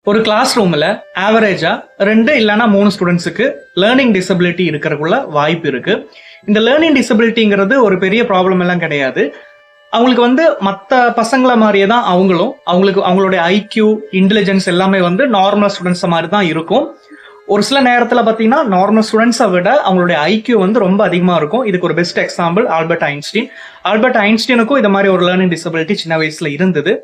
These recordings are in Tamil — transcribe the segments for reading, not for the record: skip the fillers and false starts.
ஒரு கிளாஸ் ரூம்ல ஆவரேஜா 2 இல்லைன்னா 3 ஸ்டூடெண்ட்ஸுக்கு லேர்னிங் டிசபிலிட்டி இருக்கிறதுக்குள்ள வாய்ப்பு இருக்கு. இந்த லேர்னிங் டிசபிலிட்டிங்கிறது ஒரு பெரிய ப்ராப்ளம் எல்லாம் கிடையாது. அவங்களுக்கு மற்ற பசங்களை மாதிரியே தான் அவங்களுடைய ஐக்யூ இன்டெலிஜென்ஸ் எல்லாமே நார்மல் ஸ்டூடெண்ட்ஸ் மாதிரி தான் இருக்கும். ஒரு சில நேரத்தில் பார்த்தீங்கன்னா நார்மல் ஸ்டூடெண்ட்ஸை விட அவங்களுடைய ஐக்யூ ரொம்ப அதிகமாக இருக்கும். இதுக்கு ஒரு best example Albert Einstein. Albert ஐன்ஸ்டீனுக்கும் இது மாதிரி ஒரு லேர்னிங் டிசபிலிட்டி சின்ன வயசுல இருந்தது.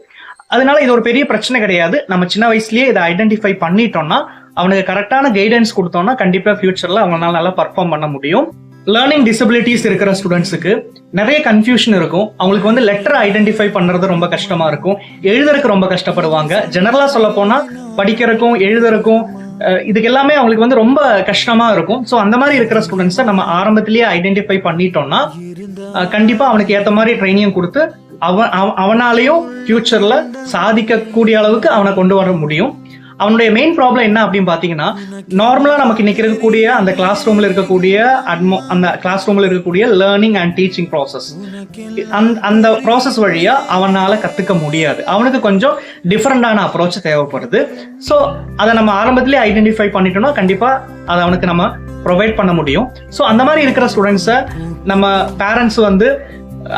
அதனால இது ஒரு பெரிய பிரச்சனை கிடையாது. நம்ம சின்ன வயசுலயே இதை ஐடென்டிஃபை பண்ணிட்டோம்னா, அவனுக்கு கரெக்டான கைடன்ஸ் கொடுத்தோம்னா கண்டிப்பா ஃபியூச்சர்ல அவங்களால நல்லா பர்ஃபார்ம் பண்ண முடியும். லேர்னிங் டிசபிலிட்டிஸ் இருக்கிற ஸ்டூடெண்ட்ஸுக்கு நிறைய கன்ஃபியூஷன் இருக்கும். அவங்களுக்கு லெட்டர் ஐடென்டிஃபை பண்றது ரொம்ப கஷ்டமா இருக்கும். எழுதுறதுக்கு ரொம்ப கஷ்டப்படுவாங்க. ஜெனரலா சொல்ல போனா படிக்கிறதுக்கும் எழுதுறதுக்கும் இதுக்கு எல்லாமே அவங்களுக்கு ரொம்ப கஷ்டமா இருக்கும். ஸோ அந்த மாதிரி இருக்கிற ஸ்டூடெண்ட்ஸை நம்ம ஆரம்பத்திலேயே ஐடென்டிஃபை பண்ணிட்டோம்னா கண்டிப்பா அவனுக்கு ஏற்ற மாதிரி ட்ரைனிங் கொடுத்து அவனாலையும் ஃபியூச்சர்ல சாதிக்கக்கூடிய அளவுக்கு அவனை கொண்டு வர முடியும். அவனுடைய மெயின் ப்ராப்ளம் என்ன அப்படின்னு பாத்தீங்கன்னா, நார்மலா நமக்கு இன்னைக்கு இருக்கக்கூடிய அந்த கிளாஸ் ரூம்ல இருக்கக்கூடிய லேர்னிங் அண்ட் டீச்சிங் ப்ராசஸ், அந்த ப்ராசஸ் வழியா அவனால கத்துக்க முடியாது. அவனுக்கு கொஞ்சம் டிஃபரெண்டான அப்ரோச் தேவைப்படுது. ஸோ அதை நம்ம ஆரம்பத்திலேயே ஐடென்டிஃபை பண்ணிட்டோம்னா கண்டிப்பா அதை அவனுக்கு நம்ம ப்ரொவைட் பண்ண முடியும். ஸோ அந்த மாதிரி இருக்கிற ஸ்டூடெண்ட்ஸை நம்ம பேரண்ட்ஸ்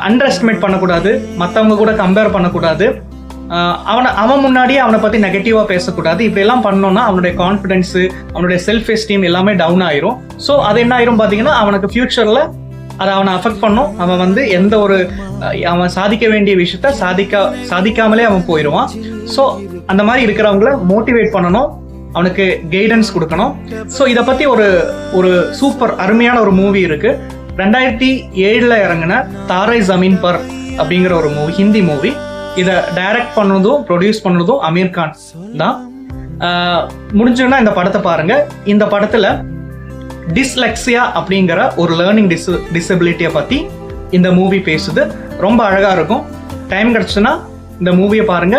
அண்டர் எஸ்டிமேட் பண்ணக்கூடாது, மற்றவங்க கூட கம்பேர் பண்ணக்கூடாது, அவன் முன்னாடியே அவனை பத்தி நெகட்டிவா பேசக்கூடாது. இப்படி எல்லாம் பண்ணோம்னா அவனுடைய கான்ஃபிடன்ஸ், அவனுடைய செல்ஃப் எஸ்டீம் எல்லாமே டவுன் ஆயிரும். ஸோ அது என்ன ஆயிரும் பாத்தீங்கன்னா, அவனுக்கு ஃபியூச்சர்ல அதை அவனை அஃபெக்ட் பண்ணும். அவன் எந்த ஒரு அவன் சாதிக்க வேண்டிய விஷயத்த சாதிக்காமலே அவன் போயிடுவான். ஸோ அந்த மாதிரி இருக்கிறவங்கள மோட்டிவேட் பண்ணணும், அவனுக்கு கைடன்ஸ் கொடுக்கணும். ஸோ இதை பத்தி ஒரு சூப்பர் அருமையான ஒரு மூவி இருக்கு. 2007 இறங்கின தாரை ஜமீன் பர் அப்படிங்கிற ஒரு மூவி, ஹிந்தி மூவி. இதை டைரக்ட் பண்ணதும் ப்ரொடியூஸ் பண்ணதும் அமீர் கான் தான். முடிஞ்சதுன்னா இந்த படத்தை பாருங்க. இந்த படத்துல டிஸ்லெக்சியா அப்படிங்கிற ஒரு லேர்னிங் டிசபிலிட்டியை பத்தி இந்த மூவி பேசுது. ரொம்ப அழகா இருக்கும். டைம் கிடைச்சுன்னா இந்த மூவியை பாருங்க.